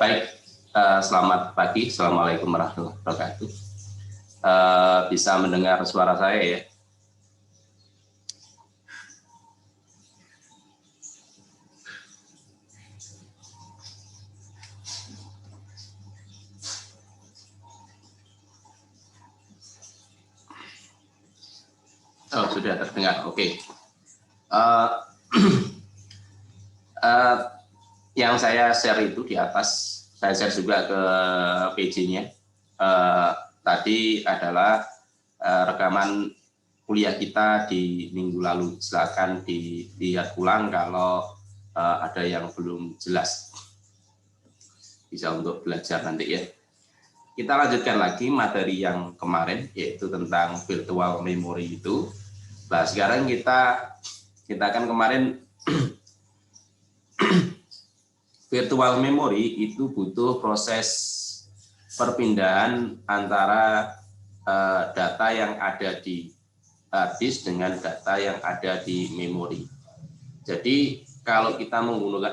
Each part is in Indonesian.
Baik, selamat pagi. Assalamualaikum warahmatullahi wabarakatuh. Bisa mendengar suara saya ya? Oh, sudah terdengar. Oke. Yang saya share itu di atas, saya share juga ke PJ-nya. Tadi adalah rekaman kuliah kita di minggu lalu. Silakan dilihat ulang kalau ada yang belum jelas. Bisa untuk belajar nanti ya. Kita lanjutkan lagi materi yang kemarin, yaitu tentang virtual memory itu. Nah, sekarang kita kan kemarin virtual memory itu butuh proses perpindahan antara data yang ada di hard disk dengan data yang ada di memori. Jadi kalau kita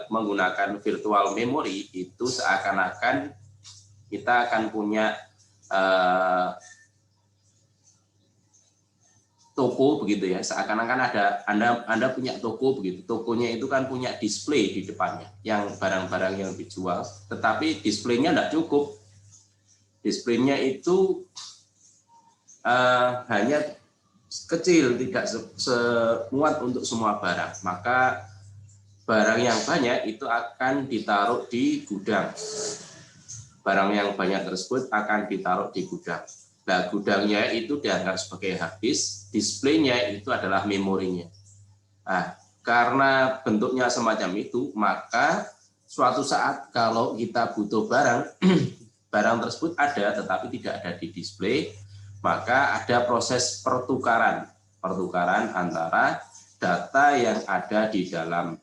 menggunakan virtual memory itu seakan-akan kita akan punya toko begitu ya, seakan-akan ada Anda punya toko begitu. Tokonya itu kan punya display di depannya yang barang-barang yang dijual, tetapi displaynya tidak cukup. Displaynya itu hanya kecil, tidak semuat untuk semua barang. Maka barang yang banyak itu akan ditaruh di gudang. Barang yang banyak tersebut akan ditaruh di gudang. Nah, gudangnya itu dianggap sebagai hard disk, displaynya itu adalah memorinya. Nah, karena bentuknya semacam itu, maka suatu saat kalau kita butuh barang, barang tersebut ada tetapi tidak ada di display, maka ada proses pertukaran antara data yang ada di dalam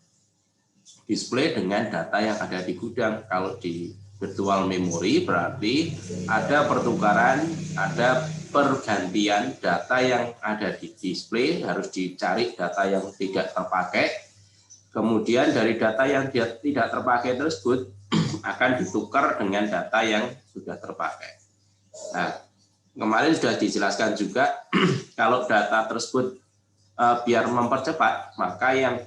display dengan data yang ada di gudang. Kalau di virtual memory berarti ada pertukaran, ada pergantian data yang ada di display, harus dicari data yang tidak terpakai, kemudian dari data yang tidak terpakai tersebut akan ditukar dengan data yang sudah terpakai. Nah, kemarin sudah dijelaskan juga kalau data tersebut biar mempercepat, maka yang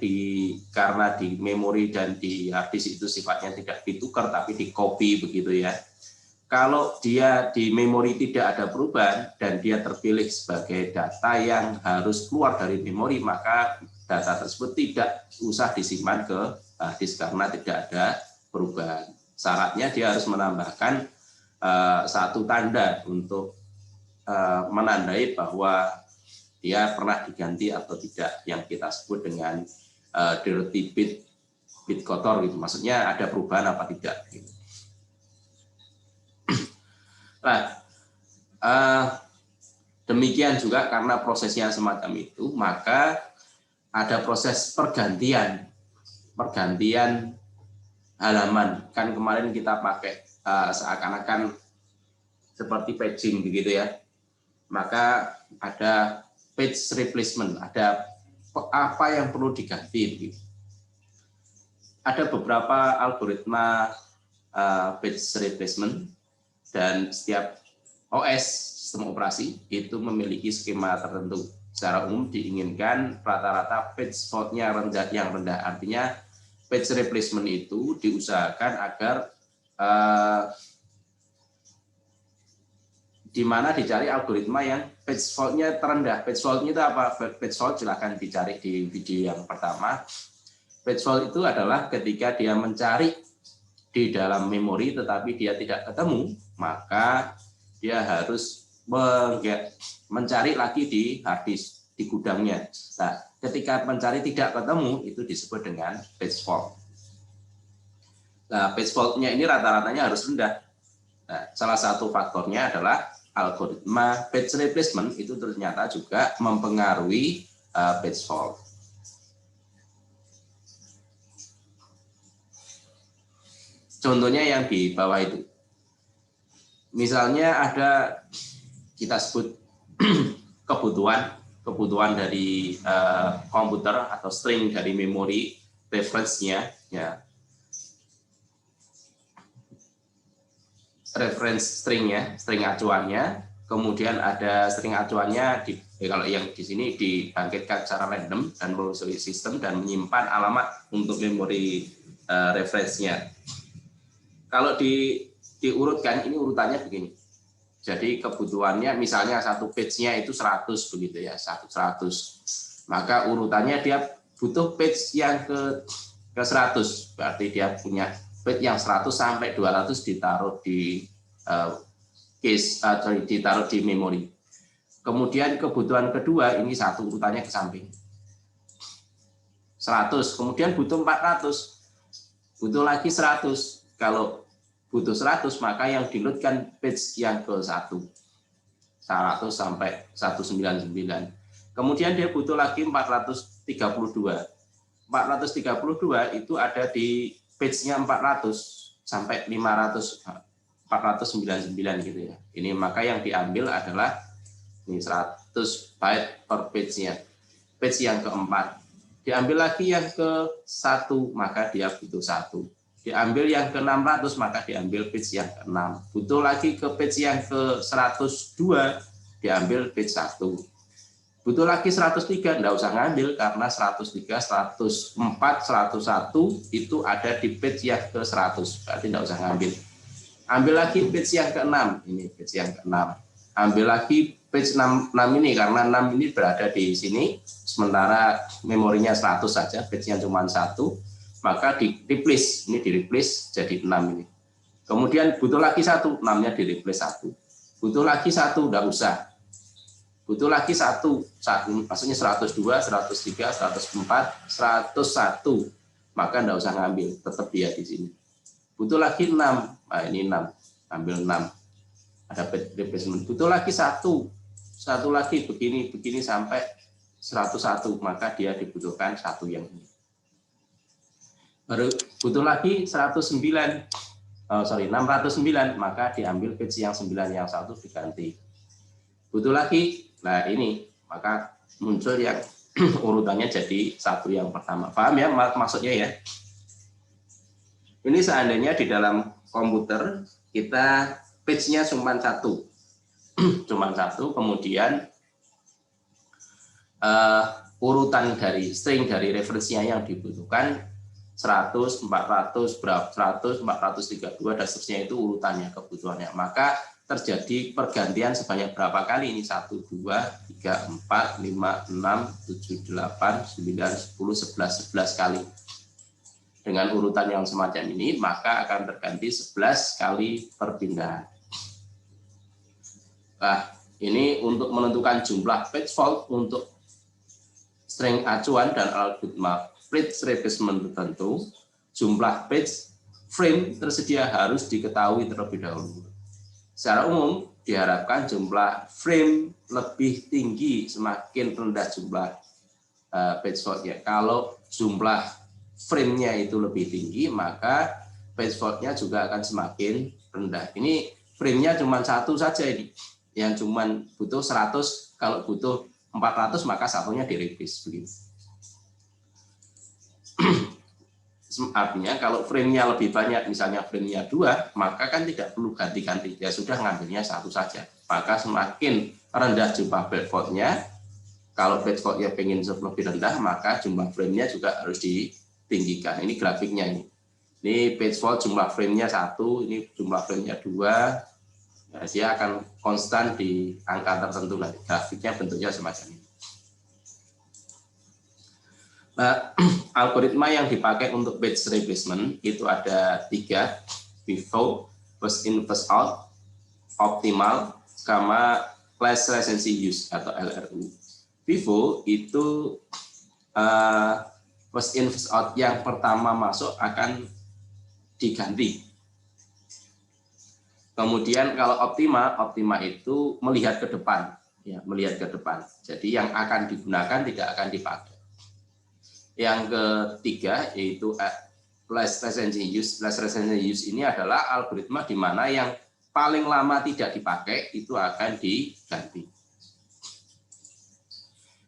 karena di memori dan di hard disk itu sifatnya tidak ditukar tapi di copy begitu ya. Kalau dia di memori tidak ada perubahan dan dia terpilih sebagai data yang harus keluar dari memori, maka data tersebut tidak usah disimpan ke hard disk karena tidak ada perubahan. Syaratnya dia harus menambahkan satu tanda untuk menandai bahwa dia pernah diganti atau tidak, yang kita sebut dengan dirty bit kotor gitu. Maksudnya ada perubahan apa tidak gitu. Nah, demikian juga karena prosesnya semacam itu, maka ada proses pergantian halaman. Kan kemarin kita pakai seakan-akan seperti paging begitu ya. Maka ada page replacement, ada apa yang perlu diganti. Ada beberapa algoritma page replacement dan setiap OS, sistem operasi, itu memiliki skema tertentu. Secara umum diinginkan rata-rata page fault-nya yang rendah. Artinya page replacement itu diusahakan agar di mana dicari algoritma yang page fault-nya terendah. Page fault-nya itu apa? Page fault silahkan dicari di video yang pertama. Page fault itu adalah ketika dia mencari di dalam memori tetapi dia tidak ketemu, maka dia harus mencari lagi di hard disk, di gudangnya. Nah, ketika mencari tidak ketemu, itu disebut dengan page fault. Nah, page fault-nya ini rata-ratanya harus rendah. Nah, salah satu faktornya adalah algoritma page replacement itu ternyata juga mempengaruhi page fault. Contohnya yang di bawah itu. Misalnya ada, kita sebut kebutuhan dari komputer atau string dari memori reference-nya ya. reference stringnya, string acuannya, kemudian ada string acuannya kalau yang di sini dibangkitkan secara random dan melalui sistem dan menyimpan alamat untuk memori reference-nya. Kalau diurutkan, ini urutannya begini. Jadi kebutuhannya misalnya satu page-nya itu 100 begitu ya, 100. Maka urutannya dia butuh page yang ke 100, berarti dia punya page yang 100 sampai 200 ditaruh di ditaruh di memori. Kemudian kebutuhan kedua ini satu urutannya ke samping. 100, kemudian butuh 400. Butuh lagi 100. Kalau butuh 100 maka yang di-load-kan page yang ke 100 sampai 199. Kemudian dia butuh lagi 432. 432 itu ada di page-nya 400 sampai 499 gitu ya. Ini maka yang diambil adalah ini 100 byte per page-nya. Page yang keempat. Diambil lagi yang ke 1 maka dia butuh 1. Diambil yang ke 600 maka diambil page yang ke 6. Butuh lagi ke page yang ke 102 diambil page 1. Butuh lagi 103 enggak usah ngambil karena 103, 104, 101 itu ada di page yang ke 100. Berarti enggak usah ngambil. Ambil lagi page yang ke-6. Ini page yang ke-6. Ambil lagi page 6 ini karena 6 ini berada di sini sementara memorinya 100 saja, page-nya cuma 1. Maka di-replace, ini di-replace jadi 6 ini. Kemudian butuh lagi 1, 6-nya di-replace 1. Butuh lagi 1, enggak usah. Butuh lagi 1, maksudnya 102, 103, 104, 101. Maka enggak usah ngambil, tetap dia di sini. Butuh lagi 6, nah ini 6, ambil 6. Ada replacement. Butuh lagi 1 lagi begini sampai 101, maka dia dibutuhkan 1 yang ini. Baru butuh lagi 609, maka diambil page yang 9 yang 1 diganti. Butuh lagi, nah ini maka muncul yang urutannya jadi 1 yang pertama. Paham ya maksudnya ya? Ini seandainya di dalam komputer kita page-nya cuma 1, kemudian urutan dari string dari referensinya yang dibutuhkan 100, 400, 100, 432 dan seterusnya itu urutannya kebutuhannya. Maka terjadi pergantian sebanyak berapa kali ini? 1, 2, 3, 4, 5, 6, 7, 8, 9, 10, 11 kali. Dengan urutan yang semacam ini maka akan terganti 11 kali perpindahan. Nah, ini untuk menentukan jumlah page fault untuk string acuan dan algoritma page replacement tertentu, jumlah page frame tersedia harus diketahui terlebih dahulu. Secara umum, diharapkan jumlah frame lebih tinggi semakin rendah jumlah page fault-nya. Kalau jumlah frame-nya itu lebih tinggi, maka page fault-nya juga akan semakin rendah. Ini frame-nya cuma 1 saja ini, yang cuma butuh 100, kalau butuh 400 maka satunya di-replace begitu. Artinya kalau frame-nya lebih banyak, misalnya frame-nya 2, maka kan tidak perlu ganti-ganti, ya sudah ngambilnya 1 saja. Maka semakin rendah jumlah page fault-nya, kalau page fault-nya pengen lebih rendah, maka jumlah frame-nya juga harus ditinggikan. Ini grafiknya ini. Ini page fault jumlah frame-nya 1, ini jumlah frame-nya 2, ya, dia akan konstan di angka tertentu lah. Grafiknya bentuknya semacam ini. Nah, algoritma yang dipakai untuk page replacement itu ada 3, FIFO, first in first out, optimal, sama last recency use atau LRU. FIFO itu first in first out, yang pertama masuk akan diganti. Kemudian kalau optima itu melihat ke depan, ya, melihat ke depan. Jadi yang akan digunakan tidak akan dipakai. Yang ketiga yaitu last recency use. Last recency use ini adalah algoritma di mana yang paling lama tidak dipakai itu akan diganti.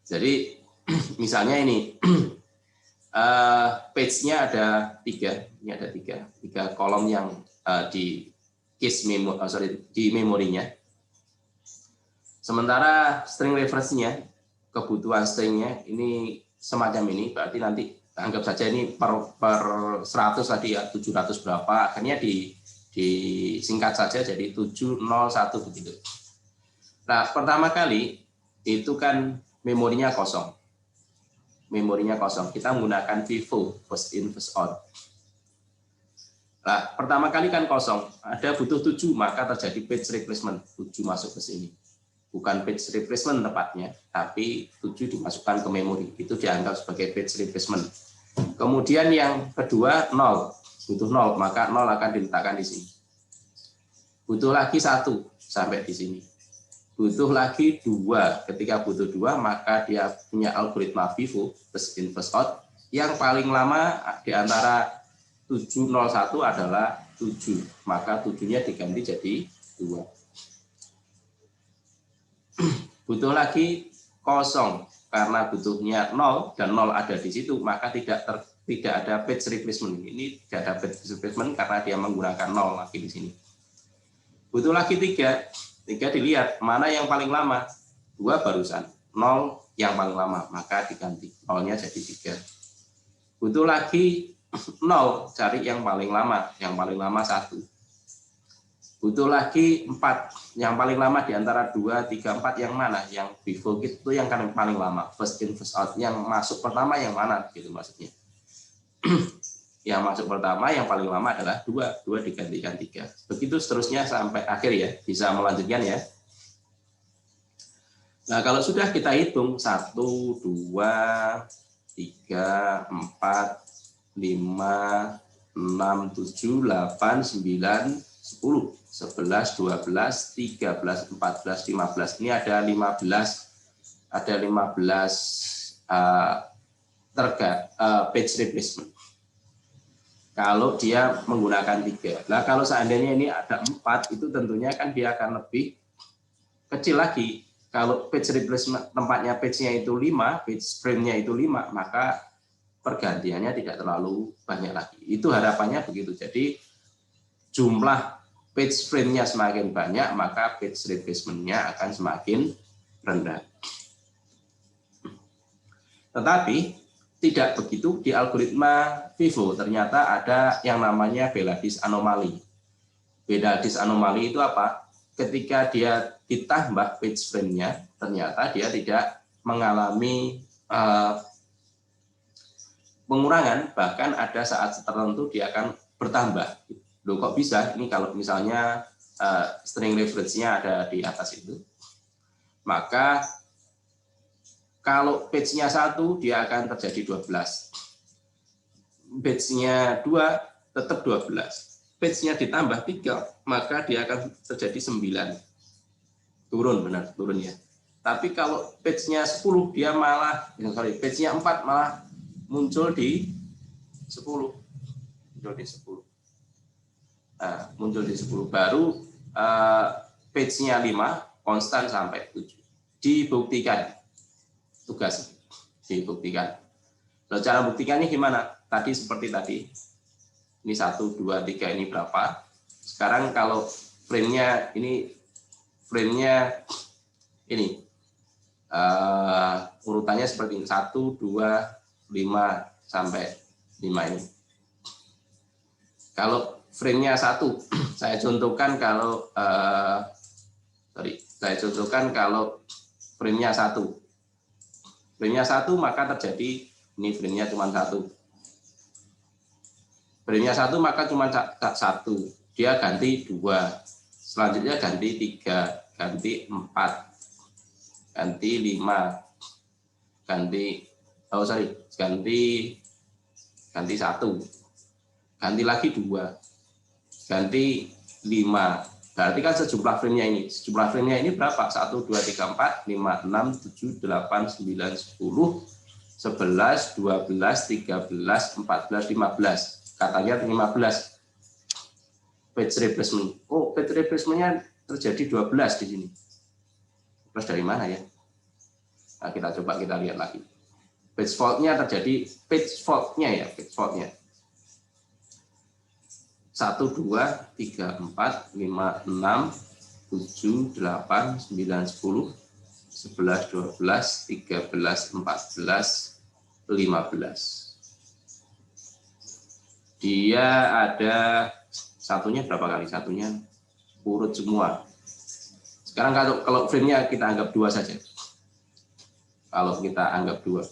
Jadi misalnya ini page-nya ada 3, ini ada 3 kolom yang di di memorinya. Sementara string reference-nya, kebutuhan stringnya ini semacam ini, berarti nanti anggap saja ini per 100 tadi ya, 700 berapa, akhirnya disingkat saja jadi 701 begitu. Nah, pertama kali itu kan memorinya kosong. Memorinya kosong. Kita menggunakan FIFO, first in first out. Nah, pertama kali kan kosong, ada butuh 7, maka terjadi page replacement, 7 masuk ke sini. Bukan page replacement tepatnya, tapi 7 dimasukkan ke memori. Itu dianggap sebagai page replacement. Kemudian yang kedua 0, butuh 0, maka 0 akan diletakkan di sini. Butuh lagi 1 sampai di sini. Butuh lagi 2, ketika butuh 2 maka dia punya algoritma FIFO, first in first out, yang paling lama di antara 701 adalah 7, maka 7-nya diganti jadi 2. Butuh lagi 0, karena butuhnya 0 dan 0 ada di situ, maka tidak ada page replacement. Ini tidak ada page replacement karena dia menggunakan 0 lagi di sini. Butuh lagi 3 dilihat mana yang paling lama, 2 barusan, 0 yang paling lama, maka diganti, 0-nya jadi 3. Butuh lagi 0, cari yang paling lama 1. Butuh lagi 4, yang paling lama di antara 2, 3, 4 yang mana? Yang FIFO itu yang paling lama, first in first out, yang masuk pertama yang mana gitu maksudnya. Yang masuk pertama yang paling lama adalah 2 digantikan 3. Begitu seterusnya sampai akhir ya, bisa melanjutkan ya. Nah, kalau sudah kita hitung 1, 2, 3, 4, 5, 6, 7, 8, 9, 10, 11, 12, 13, 14, 15. Ini ada 15 page replacement. Kalau dia menggunakan 3. Nah, kalau seandainya ini ada 4, itu tentunya kan dia akan lebih kecil lagi. Kalau page replacement tempatnya page-nya itu 5, page frame-nya itu 5, maka pergantiannya tidak terlalu banyak lagi. Itu harapannya begitu. Jadi jumlah page frame-nya semakin banyak, maka page replacement-nya akan semakin rendah. Tetapi tidak begitu di algoritma FIFO. Ternyata ada yang namanya Belady's anomaly. Belady's anomaly itu apa? Ketika dia ditambah page frame-nya, ternyata dia tidak mengalami pengurangan, bahkan ada saat tertentu dia akan bertambah. Loh, kok bisa? Ini kalau misalnya string reference-nya ada di atas itu, maka kalau page-nya 1, dia akan terjadi 12. Page-nya 2, tetap 12. Page-nya ditambah 3, maka dia akan terjadi 9. Turun, benar, turun ya. Tapi kalau page-nya 10, dia malah, page-nya 4 malah muncul di 10. Nah, muncul di 10. Baru page-nya 5, konstan sampai 7. Dibuktikan. Tugas dibuktikan. Nah, cara buktikannya gimana? Tadi seperti tadi. Ini 1, 2, 3 ini berapa? Sekarang kalau frame-nya ini urutannya seperti ini. 1, 2, 5 sampai 5 ini. Kalau frame-nya 1, saya contohkan kalau frame-nya 1. Frame-nya 1, maka terjadi, ini frame-nya cuma 1. Frame-nya 1, maka cuma 1. Dia ganti 2. Selanjutnya ganti 3, ganti 4, ganti 5, ganti 1, ganti lagi 2, ganti 5. Berarti kan sejumlah frame-nya ini. Sejumlah frame-nya ini berapa? 1, 2, 3, 4, 5, 6, 7, 8, 9, 10, 11, 12, 13, 14, 15. Katanya 15. Page replacement. Oh, page replacement-nya terjadi 12 di sini. Terus dari mana ya? Nah, kita lihat lagi. Page fault-nya terjadi, page fault-nya. 1, 2, 3, 4, 5, 6, 7, 8, 9, 10, 11, 12, 13, 14, 15. Dia ada satunya berapa kali? Satunya urut semua. Sekarang kalau frame-nya kita anggap 2 saja. Kalau kita anggap 2.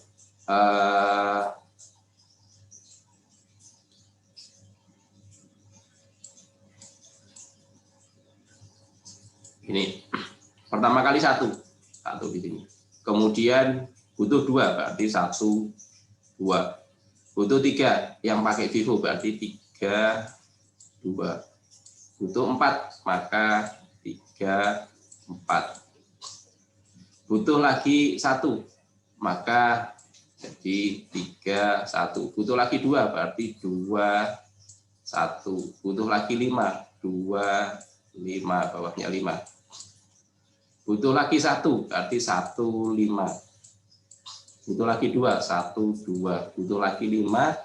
Ini pertama kali satu di sini. Kemudian butuh 2 berarti 1, 2. Butuh 3 yang pakai vivo berarti 3, 2. Butuh 4 maka 3, 4. Butuh lagi 1 maka jadi 3, 1. Butuh lagi 2 berarti 2, 1. Butuh lagi 5, 2, 5, bawahnya 5. Butuh lagi 1 berarti 1, 5. Butuh lagi 2, 1, 2. Butuh lagi 5,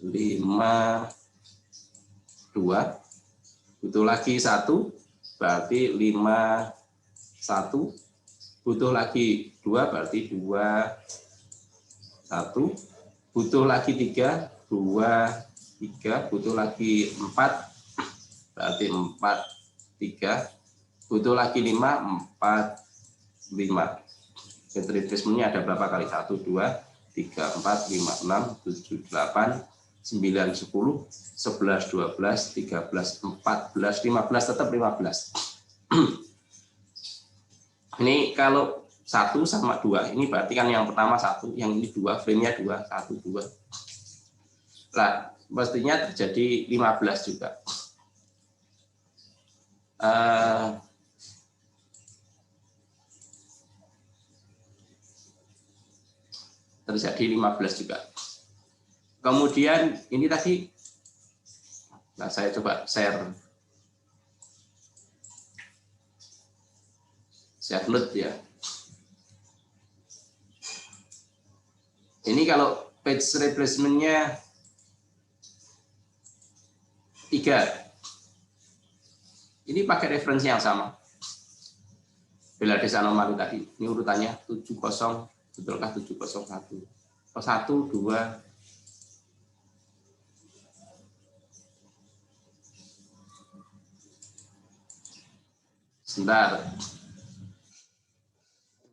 5, 2. Butuh lagi 1 berarti 5, 1. Butuh lagi 2 berarti 2, 1. Butuh lagi 3, 2, 3. Butuh lagi 4 berarti 4, 3. Butuh lagi 5, 4, 5. Gate replacement-nya ada berapa kali? 1, 2, 3, 4, 5, 6, 7, 8, 9, 10, 11, 12, 13, 14, 15, tetap 15. Ini kalau 1 sama 2, ini berarti kan yang pertama 1, yang ini 2, frame-nya 2, 1, 2. Nah, pastinya terjadi 15 juga. Terjadi 15 juga. Kemudian ini tadi, nah saya coba share load ya. Ini kalau page replacement-nya 3. Ini pakai referensi yang sama. Belades anomali tadi. Ini urutannya 70, betulkah 701? 1, 2, sebentar.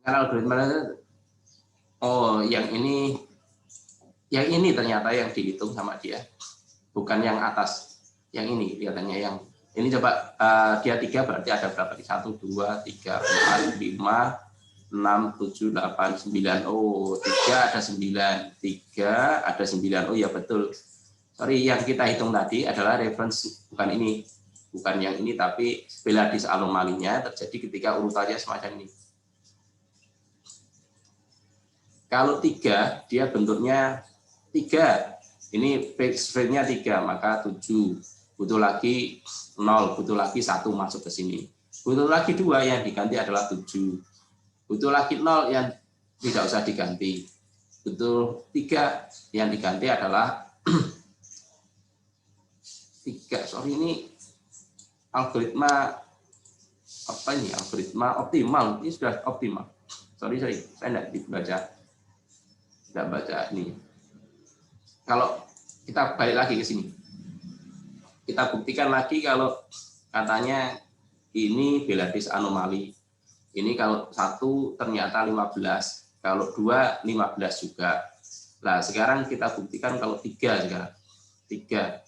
Karena algoritma, oh yang ini ternyata yang dihitung sama dia, bukan yang atas. Yang ini kelihatannya yang ini coba dia 3 berarti ada berapa? 1, 2, 3, 4, 5, 6, 7, 8, 9. Oh, 3 ada 9. 3 ada 9. Oh ya betul. Sorry, yang kita hitung tadi adalah reference, bukan ini. Bukan yang ini, tapi Belades anomalinya terjadi ketika urutannya semacam ini. Kalau 3, dia bentuknya 3. Ini page frame-nya 3, maka 7. Butuh lagi 0, butuh lagi 1 masuk ke sini. Butuh lagi 2, yang diganti adalah 7. Butuh lagi 0 yang tidak usah diganti. Butuh 3 yang diganti adalah 3. Sorry, ini algoritma apa ini? Algoritma optimal. Ini sudah optimal. Sorry, saya tidak dibaca. Tidak baca ini. Kalau kita balik lagi ke sini. Kita buktikan lagi kalau katanya ini Belades anomali. Ini kalau 1 ternyata 15, kalau 2 15 juga. Nah, sekarang kita buktikan kalau 3 sekarang. 3.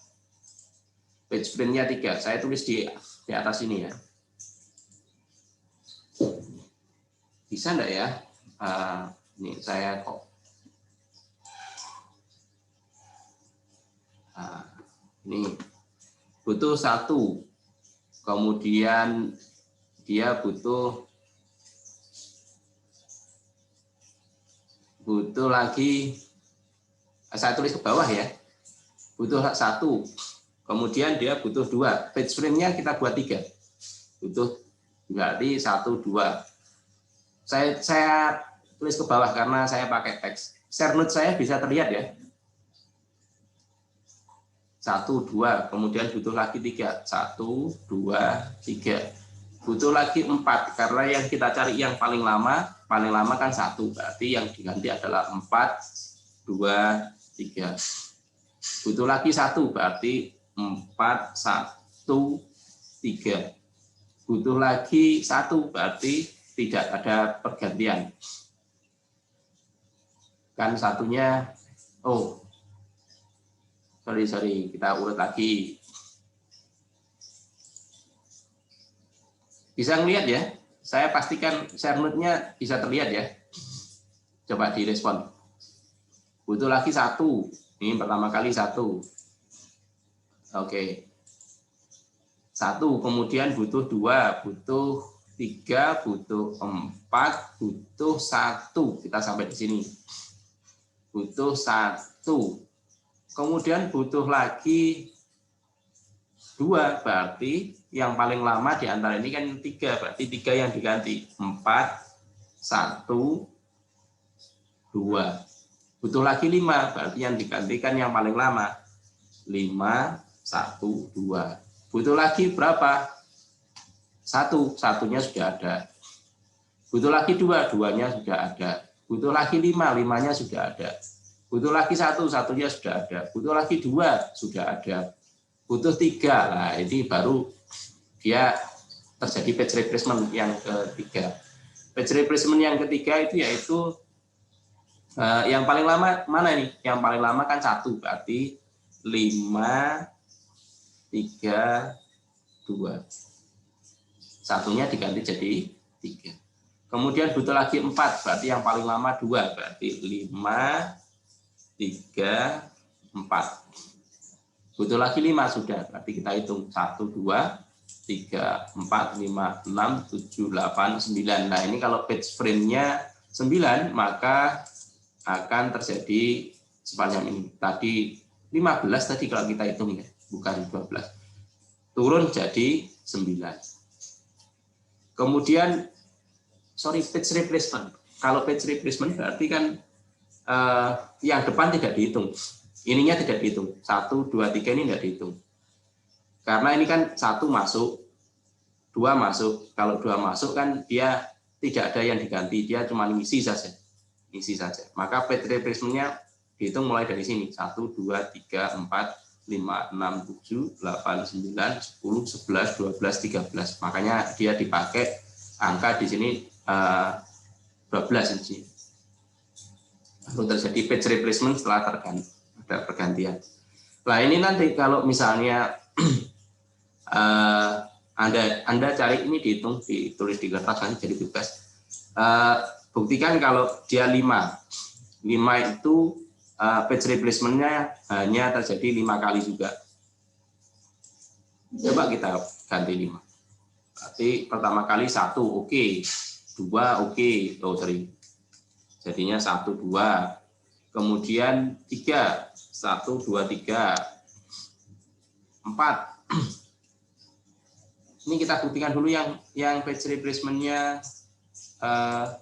Page frame-nya 3. Saya tulis di atas ini ya. Bisa enggak ya? Ini saya kok. Ini butuh 1. Kemudian dia butuh lagi, saya tulis ke bawah ya, butuh 1, kemudian dia butuh 2, page frame-nya kita buat 3, butuh berarti 1, 2. Saya tulis ke bawah karena saya pakai teks. Share note saya bisa terlihat ya. 1, 2, kemudian butuh lagi 3, 1, 2, 3, butuh lagi 4, karena yang kita cari yang paling lama kan 1, berarti yang diganti adalah 4, 2, 3, butuh lagi 1, berarti 4, 1, 3, butuh lagi 1, berarti tidak ada pergantian, kan satunya, oh sorry, kita urut lagi. Bisa ngelihat ya? Saya pastikan share note-nya bisa terlihat ya. Coba direspon. Butuh lagi 1. Ini pertama kali 1. Oke. 1, kemudian butuh 2, butuh 3, butuh 4, butuh 1. Kita sampai di sini. Butuh 1. Kemudian butuh lagi 2, berarti yang paling lama di antara ini kan 3, berarti 3 yang diganti. 4, 1, 2. Butuh lagi 5, berarti yang digantikan yang paling lama. 5, 1, 2. Butuh lagi berapa? 1, satunya sudah ada. Butuh lagi 2, 2-nya sudah ada. Butuh lagi 5, 5-nya sudah ada. Butuh lagi 1, satunya sudah ada. Butuh lagi 2, sudah ada. Butuh 3, nah ini baru dia terjadi page replacement yang ketiga. Page replacement yang ketiga itu yaitu yang paling lama mana nih? Yang paling lama kan 1, berarti 5, 3, 2. Satunya diganti jadi 3. Kemudian butuh lagi 4, berarti yang paling lama 2, berarti 5, 3, 4. Butuh lagi 5 sudah, berarti kita hitung 1, 2, 3, 4, 5, 6, 7, 8, 9. Nah ini kalau page frame-nya 9, maka akan terjadi sepanjang ini. Tadi 15 tadi kalau kita hitung ya, bukan 12. Turun jadi 9. Kemudian, page replacement. Kalau page replacement berarti kan yang depan tidak dihitung. Ininya tidak dihitung. 1, 2, 3 ini tidak dihitung. Karena ini kan 1 masuk, 2 masuk. Kalau 2 masuk kan dia tidak ada yang diganti, dia cuma ngisi saja. Maka page replacement-nya dihitung mulai dari sini. 1, 2, 3, 4, 5, 6, 7, 8, 9, 10, 11, 12, 13. Makanya dia dipakai angka di sini 12 ini. Lalu terjadi page replacement setelah ada pergantian. Nah ini nanti kalau misalnya Anda cari ini dihitung, ditulis di kertas nanti jadi bebas. Buktikan kalau dia 5 itu page replacement-nya hanya terjadi 5 kali juga. Coba kita ganti 5. Berarti pertama kali 1 oke, 2 oke, jadinya 1, 2. Kemudian 3, 1, 2, 3, 4. Ini kita buktikan dulu yang page replacement-nya 10.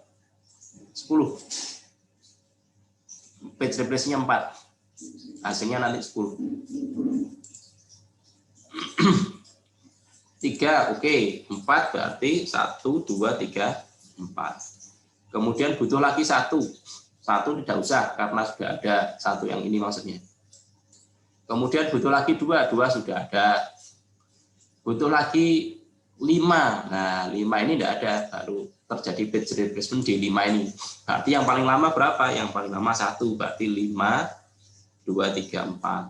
Page replacement-nya 4. Hasilnya nanti 10. 3, oke. 4 berarti 1, 2, 3, 4. Kemudian butuh lagi 1. 1 tidak usah karena sudah ada 1 yang ini maksudnya. Kemudian butuh lagi 2, 2 sudah ada. Butuh lagi 5. Nah, 5 ini tidak ada, baru terjadi page replacement di 5 ini. Berarti yang paling lama berapa? Yang paling lama 1, berarti 5, 2, 3, 4.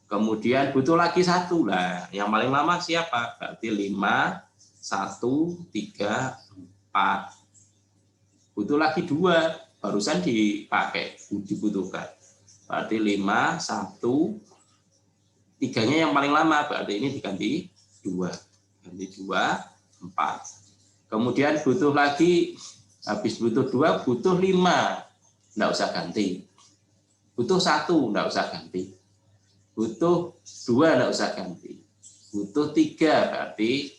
Kemudian butuh lagi 1. Nah, yang paling lama siapa? Berarti 5, 1, 3, 4. Butuh lagi 2. Barusan dipakai, dibutuhkan. Berarti 5, 1, 3-nya yang paling lama, berarti ini diganti 2. Ganti 2, 4. Kemudian butuh lagi, habis butuh 2, butuh 5. Enggak usah ganti. Butuh 1, enggak usah ganti. Butuh 2, enggak usah ganti. Butuh 3, berarti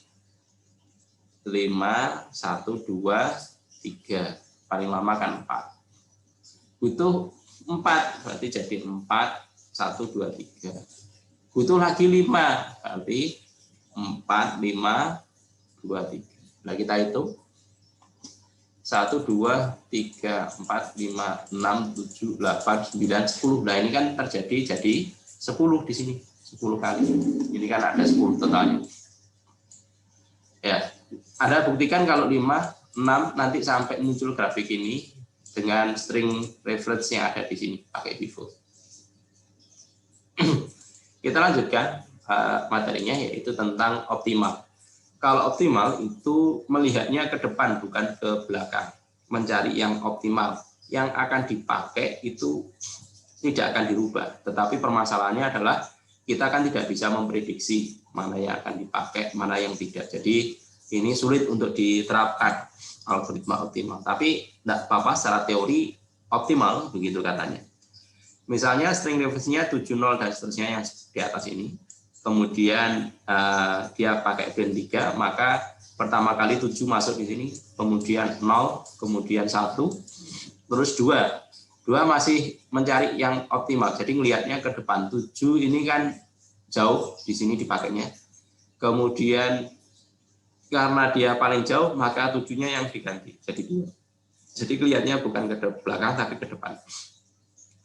5, 1, 2, 3. Paling lama kan 4. Butuh 4, berarti jadi 4, 1, 2, 3. butuh lagi 5, berarti 4, 5, 2, 3. Nah, kita hitung 1, 2, 3, 4, 5, 6, 7, 8, 9, 10. Nah, ini kan terjadi jadi 10 di sini. 10 kali. Ini kan ada 10 totalnya. Ya, Anda buktikan kalau 5, 6 nanti sampai muncul grafik ini dengan string reference yang ada di sini pakai Vivo. Kita lanjutkan materinya, yaitu tentang optimal. Kalau optimal itu melihatnya ke depan bukan ke belakang, mencari yang optimal. Yang akan dipakai itu tidak akan dirubah, tetapi permasalahannya adalah kita kan tidak bisa memprediksi mana yang akan dipakai, mana yang tidak. Jadi ini sulit untuk diterapkan algoritma optimal. Tapi tidak apa-apa, secara teori optimal begitu katanya. Misalnya string reference-nya 70 dan seterusnya yang di atas ini. Kemudian dia pakai band 3, maka pertama kali 7 masuk di sini, kemudian 0, kemudian 1, terus 2. 2 masih mencari yang optimal. Jadi melihatnya ke depan. 7 ini kan jauh di sini dipakainya. Kemudian karena dia paling jauh, maka 7-nya yang diganti. Jadi 2. Jadi kelihatannya bukan ke belakang tapi ke depan.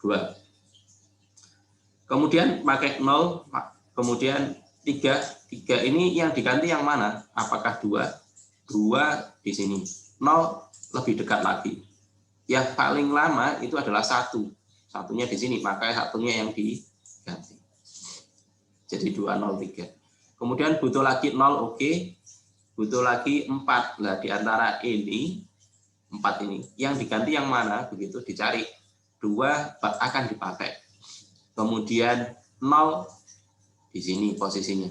2. Kemudian pakai 0, kemudian 3. 3 ini yang diganti yang mana? Apakah 2? 2 di sini. 0 lebih dekat lagi. Yang paling lama itu adalah 1. Satunya di sini, maka satunya yang diganti. Jadi 2, 0, 3. Kemudian butuh lagi 0, oke. Butuh lagi 4. Nah, di antara ini, 4 ini, yang diganti yang mana? Begitu dicari. 2 akan dipakai. Kemudian 0 di sini posisinya.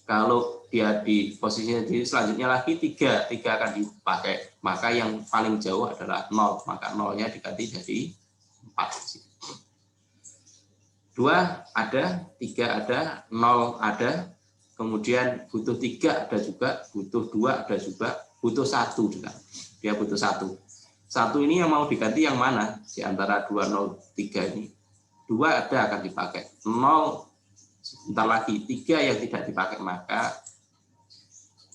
Kalau dia di posisinya di selanjutnya lagi 3 akan dipakai. Maka yang paling jauh adalah 0, maka 0-nya diganti jadi 4. 2 ada, 3 ada, 0 ada, kemudian butuh 3 ada juga, butuh 2 ada juga, butuh 1 juga. Dia butuh 1. 1 ini yang mau diganti yang mana? Di antara 2, 0, 3 ini. 2 ada akan dipakai. 0 sebentar lagi, 3 yang tidak dipakai, maka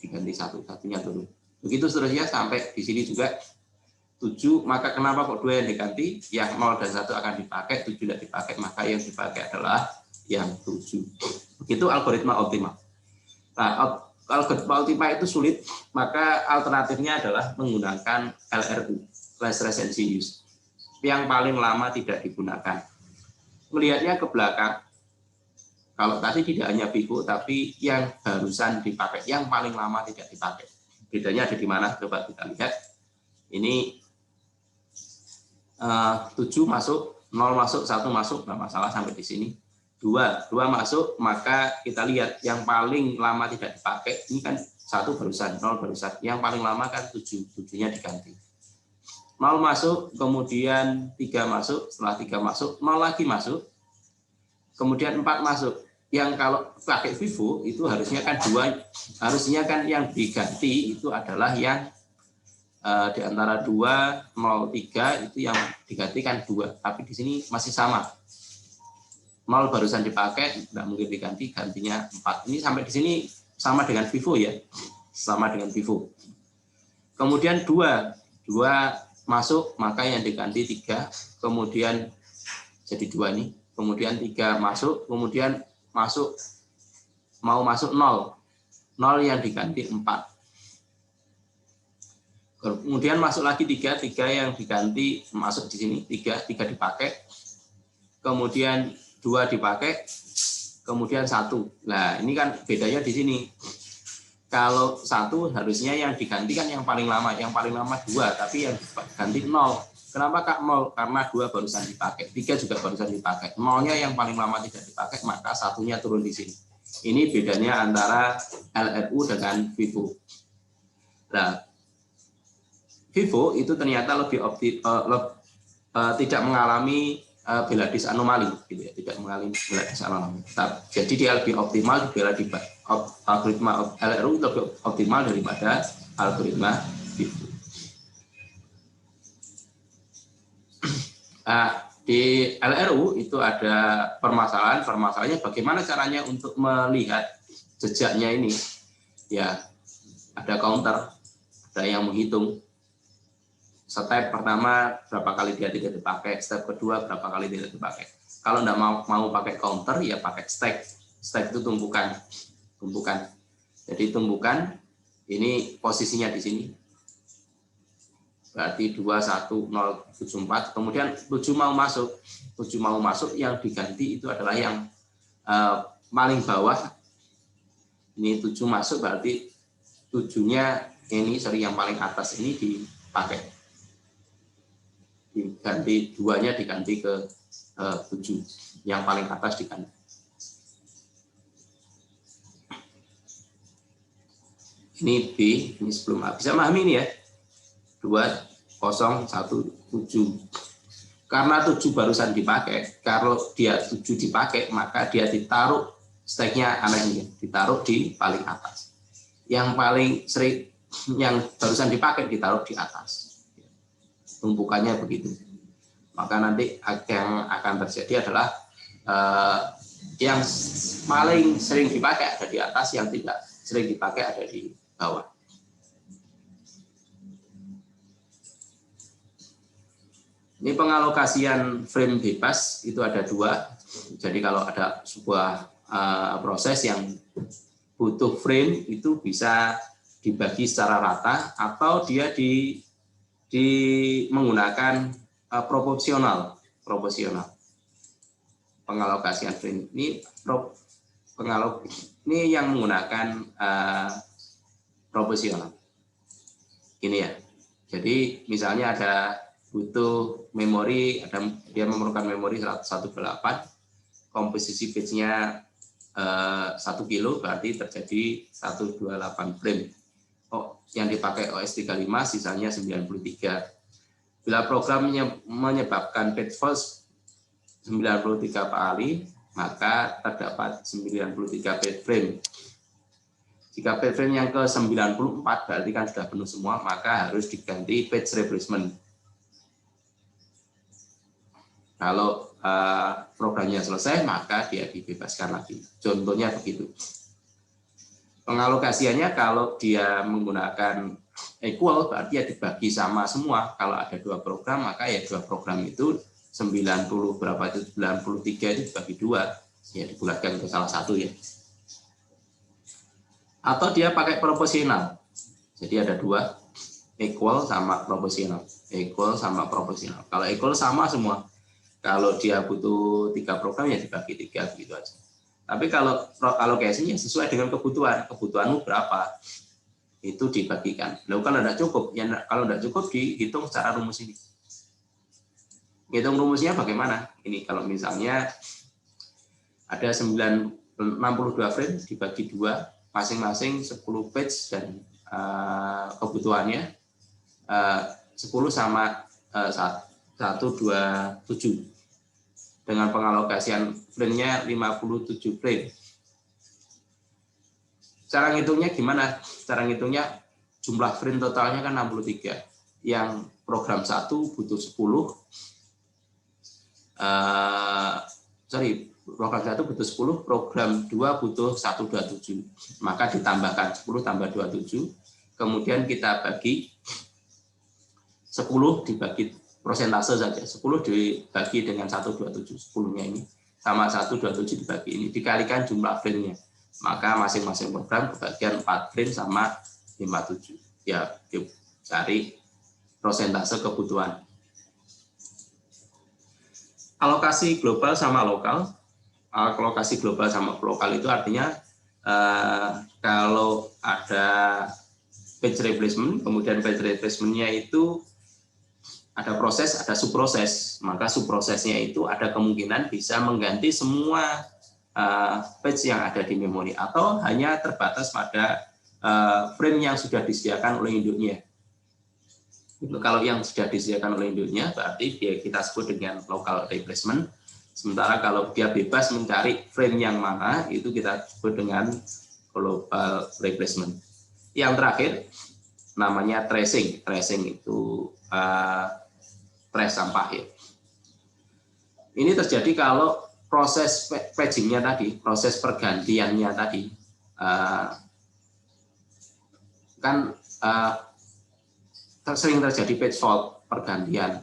diganti 1, satunya turun. Begitu seterusnya sampai di sini juga 7, maka kenapa kok 2 yang diganti? Yang 0 dan 1 akan dipakai, 7 tidak dipakai, maka yang dipakai adalah yang 7. Begitu algoritma optimal. Nah, algoritma optimal itu sulit, maka alternatifnya adalah menggunakan LRU, Last Recency Use, yang paling lama tidak digunakan. Melihatnya ke belakang, kalau tadi tidak hanya Vivo, tapi yang barusan dipakai, yang paling lama tidak dipakai. Bedanya ada di mana? Coba kita lihat. Ini 7 masuk, 0 masuk, 1 masuk, nggak masalah sampai di sini. 2 masuk, maka kita lihat yang paling lama tidak dipakai, ini kan 1 barusan, 0 barusan. Yang paling lama kan 7, 7-nya diganti. 0 masuk, kemudian 3 masuk, setelah 3 masuk, 0 lagi masuk, kemudian 4 masuk. Yang kalau pakai Vivo itu harusnya kan 2, harusnya kan yang diganti itu adalah yang di antara 2, 0, 3 itu yang digantikan 2, tapi di sini masih sama. 0 barusan dipakai, nggak mungkin diganti, gantinya 4. Ini sampai di sini sama dengan Vivo ya, sama dengan Vivo. Kemudian 2 masuk, maka yang diganti 3, kemudian jadi 2 nih, kemudian 3 masuk, kemudian mau masuk 0 yang diganti 4. Kemudian masuk lagi 3 yang diganti masuk di sini, 3 dipakai, kemudian 2 dipakai, kemudian 1. Nah, ini kan bedanya di sini. Kalau 1 harusnya yang diganti kan yang paling lama 2, tapi yang diganti 0. Kenapa Kak 0? Karena 2 barusan dipakai, 3 juga barusan dipakai. 0-nya yang paling lama tidak dipakai, maka 1-nya turun di sini. Ini bedanya antara LRU dengan Vivo. Nah, Vivo itu ternyata lebih tidak mengalami Belady's anomali, gitu ya, tidak mengalami Belady's anomali. Jadi dia lebih optimal di algoritma LRU lebih optimal daripada algoritma Vivo. Di LRU itu ada permasalahannya bagaimana caranya untuk melihat jejaknya ini. Ya, ada counter, ada yang menghitung. Step pertama berapa kali dia tidak dipakai, step kedua berapa kali tidak dipakai. Kalau tidak mau pakai counter, ya pakai stack. Stack itu tumpukan. Jadi tumpukan ini posisinya di sini. Berarti 21074, kemudian 7 mau masuk, yang diganti itu adalah yang paling bawah. Ini 7 masuk, berarti 7-nya ini, yang paling atas ini dipakai. Diganti 2-nya diganti ke 7, yang paling atas diganti. Ini B, ini sebelum A. Bisa memahami ini ya? 2017. Karena 7 barusan dipakai, kalau dia 7 dipakai, maka dia ditaruh stack-nya anehnya, ditaruh di paling atas. Yang paling sering, yang barusan dipakai ditaruh di atas. Tumpukannya begitu. Maka nanti yang akan terjadi adalah yang paling sering dipakai ada di atas, yang tidak sering dipakai ada di bawah. Ini pengalokasian frame bebas itu ada 2. Jadi kalau ada sebuah proses yang butuh frame itu bisa dibagi secara rata atau dia menggunakan proporsional. Pengalokasian frame ini ini yang menggunakan proporsional. Ini ya. Jadi misalnya ada butuh memori, dia memerlukan memori 128, komposisi page-nya 1 kilo, berarti terjadi 128 frame. Yang dipakai OS35 sisanya 93. Bila programnya menyebabkan page fault 93 kali, maka terdapat 93 page frame. Jika page frame yang ke 94 berarti kan sudah penuh semua, maka harus diganti page replacement. Kalau programnya selesai, maka dia dibebaskan lagi. Contohnya begitu. Pengalokasiannya kalau dia menggunakan equal, berarti ya dibagi sama semua. Kalau ada 2 program, maka ya 2 program itu 93 itu dibagi 2, ya dibulatkan ke salah satu ya. Atau dia pakai proporsional. Jadi ada 2, equal sama proporsional. Kalau equal sama semua. Kalau dia butuh 3 program ya dibagi 3 begitu aja. Tapi kalau alokasinya sesuai dengan kebutuhanmu berapa, itu dibagikan. Lalu kalau tidak cukup, dihitung secara rumus ini. Hitung rumusnya bagaimana? Ini kalau misalnya ada 62 frame dibagi 2, masing-masing 10 page dan kebutuhannya 10 sama 127 dengan pengalokasian frame-nya 57 frame. Cara ngitungnya gimana? Cara ngitungnya jumlah frame totalnya kan 63. Yang program 1 butuh 10. Program 1 butuh 10, program 2 butuh 127. Maka ditambahkan 10 tambah 27. Kemudian kita bagi 10 dibagi persentase saja, 10 dibagi dengan 127, 10-nya ini sama 127 dibagi ini, dikalikan jumlah frame-nya, maka masing-masing program kebagian 4 frame sama 57. Ya, cari persentase kebutuhan. Alokasi global sama lokal. Alokasi global sama lokal itu artinya kalau ada page replacement, kemudian page replacement-nya itu ada proses, ada subproses, maka subprosesnya itu ada kemungkinan bisa mengganti semua page yang ada di memori atau hanya terbatas pada frame yang sudah disediakan oleh induknya. Kalau yang sudah disediakan oleh induknya berarti kita sebut dengan local replacement. Sementara kalau dia bebas mencari frame yang mana, itu kita sebut dengan global replacement. Yang terakhir namanya tracing. Tracing itu trace sampah ya. Ini terjadi kalau proses pagingnya tadi, proses pergantiannya tadi, kan sering terjadi page fault, pergantian.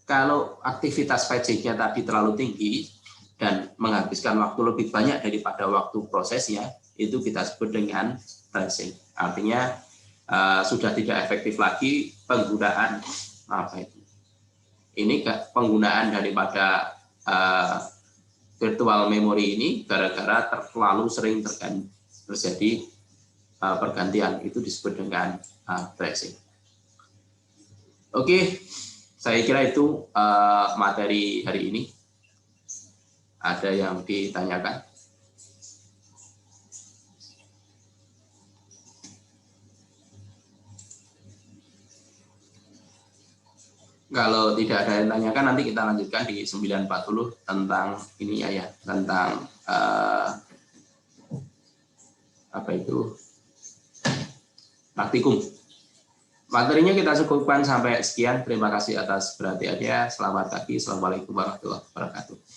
Kalau aktivitas pagingnya tadi terlalu tinggi dan menghabiskan waktu lebih banyak daripada waktu prosesnya, itu kita sebut dengan tracing. Artinya sudah tidak efektif lagi penggunaan penggunaan daripada virtual memory ini gara-gara terlalu sering terjadi pergantian, itu disebut dengan tracing. Oke, saya kira itu materi hari ini. Ada yang ditanyakan? Kalau tidak ada yang tanyakan, nanti kita lanjutkan di 9.40 tentang ini ya, tentang praktikum. Materinya kita cukupkan sampai sekian. Terima kasih atas perhatiannya. Selamat pagi. Assalamualaikum warahmatullahi wabarakatuh.